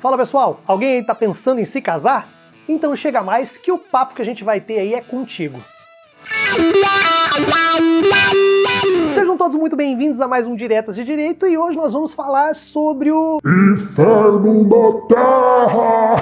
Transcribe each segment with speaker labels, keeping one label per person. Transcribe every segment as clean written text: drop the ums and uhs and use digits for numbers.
Speaker 1: Fala pessoal, alguém aí tá pensando em se casar? Então chega mais que o papo que a gente vai ter aí é contigo. Sejam todos muito bem-vindos a mais um Diretas de Direito e hoje nós vamos falar sobre o Inferno da Terra!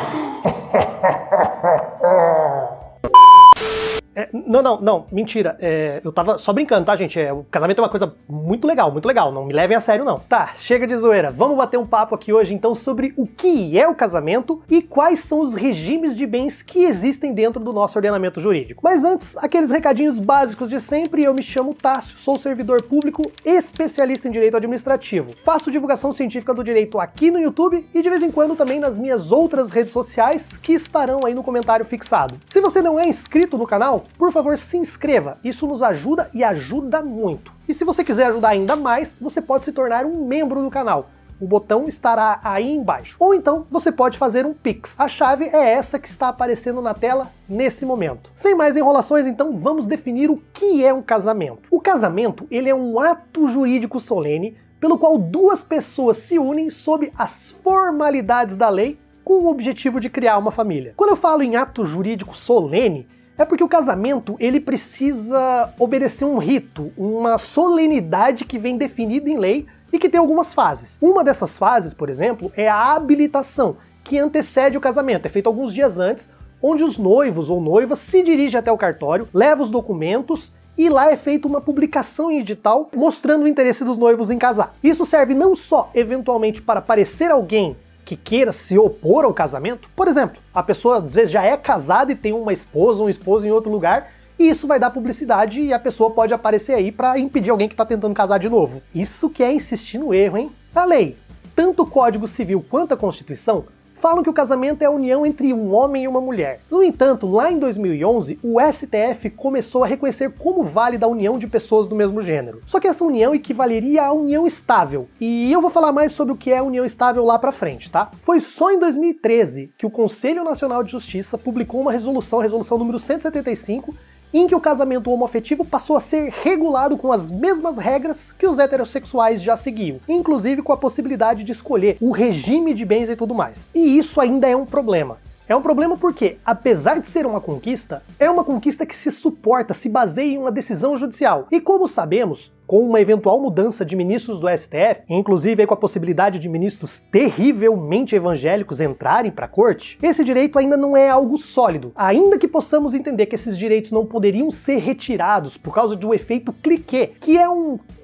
Speaker 1: Não, mentira. Eu tava só brincando, tá, gente? O casamento é uma coisa muito legal, não me levem a sério, não. Tá, chega de zoeira. Vamos bater um papo aqui hoje, então, sobre o que é o casamento e quais são os regimes de bens que existem dentro do nosso ordenamento jurídico. Mas antes, aqueles recadinhos básicos de sempre. Eu me chamo Tássio, sou servidor público, especialista em direito administrativo. Faço divulgação científica do direito aqui no YouTube e de vez em quando também nas minhas outras redes sociais, que estarão aí no comentário fixado. Se você não é inscrito no canal, por favor, se inscreva. Isso nos ajuda e ajuda muito. E se você quiser ajudar ainda mais, você pode se tornar um membro do canal. O botão estará aí embaixo. Ou então, você pode fazer um Pix. A chave é essa que está aparecendo na tela nesse momento. Sem mais enrolações, então, vamos definir o que é um casamento. O casamento, ele é um ato jurídico solene pelo qual duas pessoas se unem sob as formalidades da lei com o objetivo de criar uma família. Quando eu falo em ato jurídico solene, é porque o casamento, ele precisa obedecer um rito, uma solenidade que vem definida em lei e que tem algumas fases. Uma dessas fases, por exemplo, é a habilitação, que antecede o casamento, é feito alguns dias antes, onde os noivos ou noivas se dirigem até o cartório, levam os documentos e lá é feita uma publicação em edital mostrando o interesse dos noivos em casar. Isso serve não só, eventualmente, para aparecer alguém que queira se opor ao casamento. Por exemplo, a pessoa às vezes já é casada e tem uma esposa ou um esposo em outro lugar, e isso vai dar publicidade e a pessoa pode aparecer aí para impedir alguém que está tentando casar de novo. Isso que é insistir no erro, hein? A lei, tanto o Código Civil quanto a Constituição, falam que o casamento é a união entre um homem e uma mulher. No entanto, lá em 2011, o STF começou a reconhecer como válida a união de pessoas do mesmo gênero. Só que essa união equivaleria à união estável. E eu vou falar mais sobre o que é a união estável lá pra frente, tá? Foi só em 2013 que o Conselho Nacional de Justiça publicou uma resolução, a resolução número 175, em que o casamento homoafetivo passou a ser regulado com as mesmas regras que os heterossexuais já seguiam, inclusive com a possibilidade de escolher o regime de bens e tudo mais. E isso ainda é um problema. É um problema porque, apesar de ser uma conquista, é uma conquista que se suporta, se baseia em uma decisão judicial. E como sabemos, com uma eventual mudança de ministros do STF, inclusive aí com a possibilidade de ministros terrivelmente evangélicos entrarem para a corte, esse direito ainda não é algo sólido. Ainda que possamos entender que esses direitos não poderiam ser retirados por causa do efeito cliquê, que é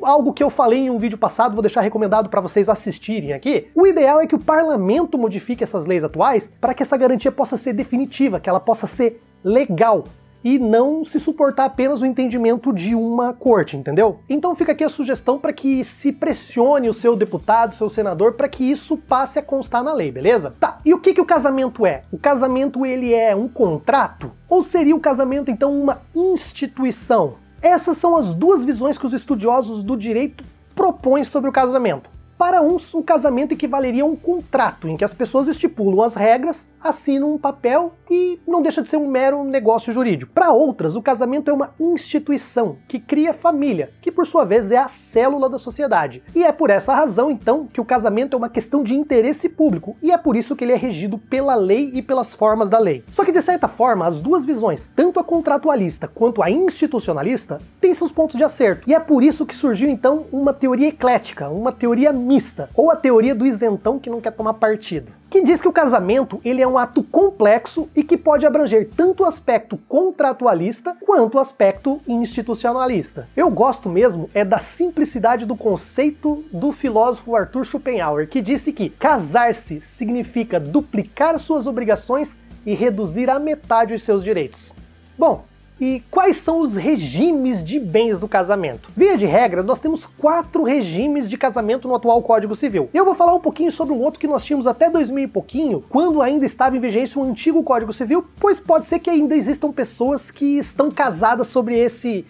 Speaker 1: algo que eu falei em um vídeo passado, vou deixar recomendado para vocês assistirem aqui, o ideal é que o parlamento modifique essas leis atuais para que essa garantia possa ser definitiva, que ela possa ser legal, e não se suportar apenas o entendimento de uma corte, entendeu? Então fica aqui a sugestão para que se pressione o seu deputado, seu senador, para que isso passe a constar na lei, beleza? Tá, e o que o casamento é? O casamento, ele é um contrato? Ou seria o casamento, então, uma instituição? Essas são as duas visões que os estudiosos do direito propõem sobre o casamento. Para uns, o casamento equivaleria a um contrato, em que as pessoas estipulam as regras, assinam um papel e não deixa de ser um mero negócio jurídico. Para outras, o casamento é uma instituição que cria família, que por sua vez é a célula da sociedade. E é por essa razão, então, que o casamento é uma questão de interesse público, e é por isso que ele é regido pela lei e pelas formas da lei. Só que, de certa forma, as duas visões, tanto a contratualista quanto a institucionalista, têm seus pontos de acerto. E é por isso que surgiu, então, uma teoria eclética, uma teoria mista, ou a teoria do isentão que não quer tomar partido, que diz que o casamento, ele é um ato complexo e que pode abranger tanto o aspecto contratualista quanto o aspecto institucionalista. Eu gosto mesmo é da simplicidade do conceito do filósofo Arthur Schopenhauer, que disse que casar-se significa duplicar suas obrigações e reduzir à metade os seus direitos. Bom, e quais são os regimes de bens do casamento? Via de regra, nós temos 4 regimes de casamento no atual Código Civil. Eu vou falar um pouquinho sobre um outro que nós tínhamos até 2000 e pouquinho, quando ainda estava em vigência o antigo Código Civil, pois pode ser que ainda existam pessoas que estão casadas sobre esse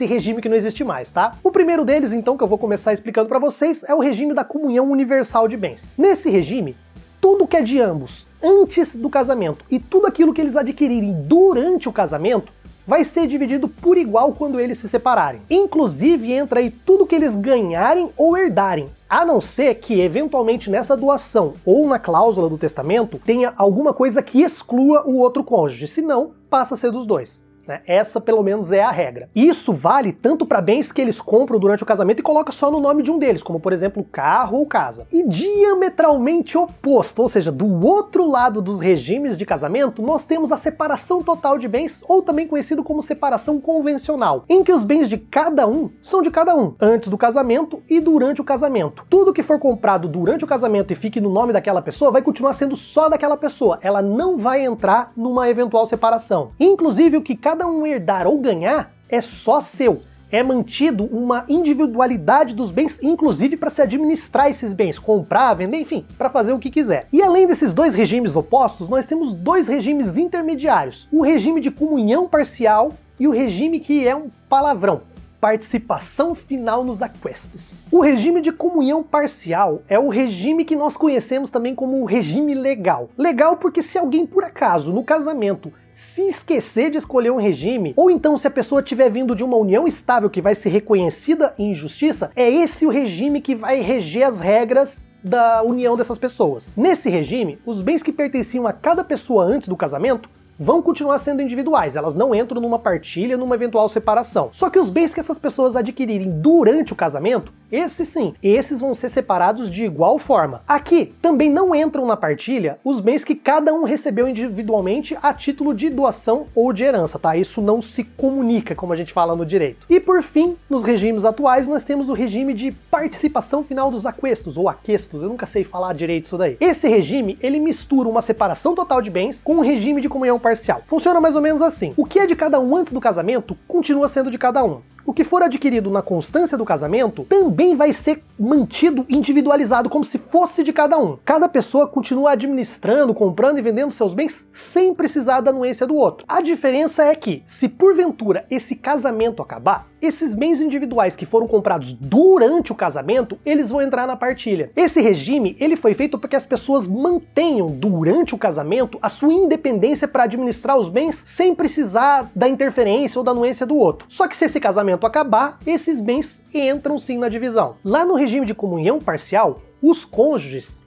Speaker 1: regime que não existe mais, tá? O primeiro deles, então, que eu vou começar explicando para vocês, é o regime da comunhão universal de bens. Nesse regime, tudo que é de ambos antes do casamento e tudo aquilo que eles adquirirem durante o casamento vai ser dividido por igual quando eles se separarem. Inclusive entra aí tudo que eles ganharem ou herdarem, A não ser que, eventualmente, nessa doação ou na cláusula do testamento, tenha alguma coisa que exclua o outro cônjuge, senão passa a ser dos dois. Essa, pelo menos, é a regra. Isso vale tanto para bens que eles compram durante o casamento e colocam só no nome de um deles, como, por exemplo, carro ou casa. E diametralmente oposto, ou seja, do outro lado dos regimes de casamento, nós temos a separação total de bens, ou também conhecido como separação convencional, em que os bens de cada um são de cada um, antes do casamento e durante o casamento. Tudo que for comprado durante o casamento e fique no nome daquela pessoa vai continuar sendo só daquela pessoa. Ela não vai entrar numa eventual separação. Inclusive, o que cada um herdar ou ganhar é só seu. É mantido uma individualidade dos bens, inclusive para se administrar esses bens, comprar, vender, enfim, para fazer o que quiser. E além desses dois regimes opostos, nós temos dois regimes intermediários: o regime de comunhão parcial e o regime que é um palavrão: participação final nos aquestos. O regime de comunhão parcial é o regime que nós conhecemos também como o regime legal. Legal porque se alguém, por acaso, no casamento, se esquecer de escolher um regime, ou então se a pessoa tiver vindo de uma união estável que vai ser reconhecida em justiça, é esse o regime que vai reger as regras da união dessas pessoas. Nesse regime, os bens que pertenciam a cada pessoa antes do casamento vão continuar sendo individuais, elas não entram numa partilha, numa eventual separação. Só que os bens que essas pessoas adquirirem durante o casamento, esses sim, esses vão ser separados de igual forma. Aqui também não entram na partilha os bens que cada um recebeu individualmente a título de doação ou de herança, tá? Isso não se comunica, como a gente fala no direito. E por fim, nos regimes atuais, nós temos o regime de participação final dos aquestos, ou aquestos, eu nunca sei falar direito isso daí. Esse regime, ele mistura uma separação total de bens com um regime de comunhão parcial. Funciona mais ou menos assim: o que é de cada um antes do casamento continua sendo de cada um. O que for adquirido na constância do casamento também vai ser mantido individualizado, como se fosse de cada um. Cada pessoa continua administrando, comprando e vendendo seus bens sem precisar da anuência do outro. A diferença é que, se porventura esse casamento acabar, esses bens individuais que foram comprados durante o casamento, eles vão entrar na partilha. Esse regime, ele foi feito para que as pessoas mantenham durante o casamento a sua independência para administrar os bens sem precisar da interferência ou da anuência do outro. Só que se esse casamento acabar, esses bens entram sim na divisão. Lá no regime de comunhão parcial, os cônjuges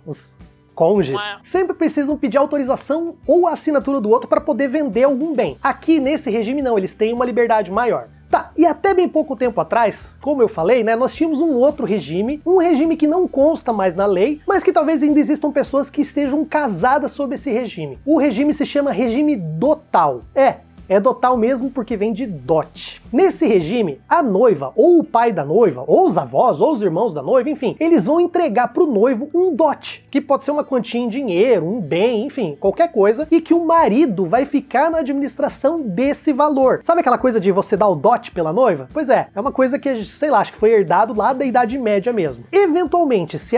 Speaker 1: sempre precisam pedir autorização ou a assinatura do outro para poder vender algum bem. Aqui nesse regime não, eles têm uma liberdade maior. Tá, e até bem pouco tempo atrás, como eu falei, nós tínhamos um outro regime, um regime que não consta mais na lei, mas que talvez ainda existam pessoas que estejam casadas sob esse regime. O regime se chama regime dotal. É dotal mesmo porque vem de dote. Nesse regime, a noiva, ou o pai da noiva, ou os avós, ou os irmãos da noiva, enfim, eles vão entregar pro noivo um dote, que pode ser uma quantia em dinheiro, um bem, enfim, qualquer coisa, e que o marido vai ficar na administração desse valor. Sabe aquela coisa de você dar o dote pela noiva? Pois é uma coisa que, sei lá, acho que foi herdado lá da Idade Média mesmo. Eventualmente, se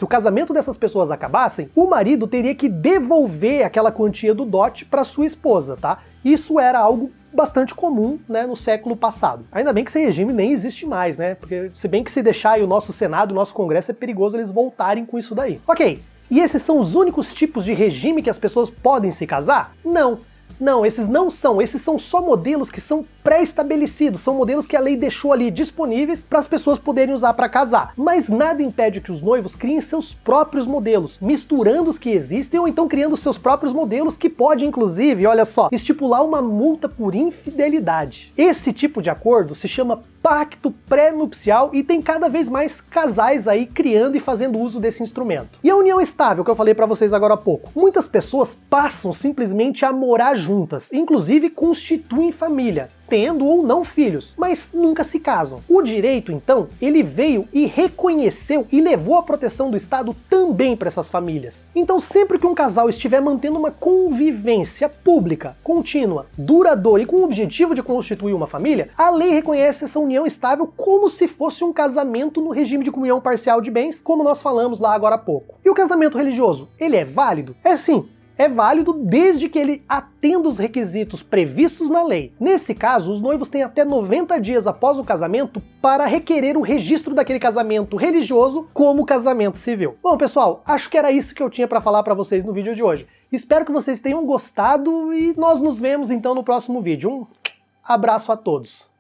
Speaker 1: o casamento dessas pessoas acabassem, o marido teria que devolver aquela quantia do dote para sua esposa, tá? Isso era algo bastante comum, no século passado. Ainda bem que esse regime nem existe mais, Porque se bem que se deixar aí o nosso Senado, o nosso Congresso, é perigoso eles voltarem com isso daí. Ok, e esses são os únicos tipos de regime que as pessoas podem se casar? Não, esses não são. Esses são só modelos que são pré-estabelecidos, são modelos que a lei deixou ali disponíveis para as pessoas poderem usar para casar. Mas nada impede que os noivos criem seus próprios modelos, misturando os que existem ou então criando seus próprios modelos que pode, inclusive, olha só, estipular uma multa por infidelidade. Esse tipo de acordo se chama pacto pré-nupcial e tem cada vez mais casais aí criando e fazendo uso desse instrumento. E a união estável, que eu falei para vocês agora há pouco. Muitas pessoas passam simplesmente a morar juntas, inclusive constituem família, tendo ou não filhos, mas nunca se casam. O direito, então, ele veio e reconheceu e levou a proteção do Estado também para essas famílias. Então, sempre que um casal estiver mantendo uma convivência pública, contínua, duradoura e com o objetivo de constituir uma família, a lei reconhece essa união estável como se fosse um casamento no regime de comunhão parcial de bens, como nós falamos lá agora há pouco. E o casamento religioso, ele é válido? É sim. É válido desde que ele atenda os requisitos previstos na lei. Nesse caso, os noivos têm até 90 dias após o casamento para requerer o registro daquele casamento religioso como casamento civil. Bom, pessoal, acho que era isso que eu tinha para falar para vocês no vídeo de hoje. Espero que vocês tenham gostado e nós nos vemos então no próximo vídeo. Um abraço a todos!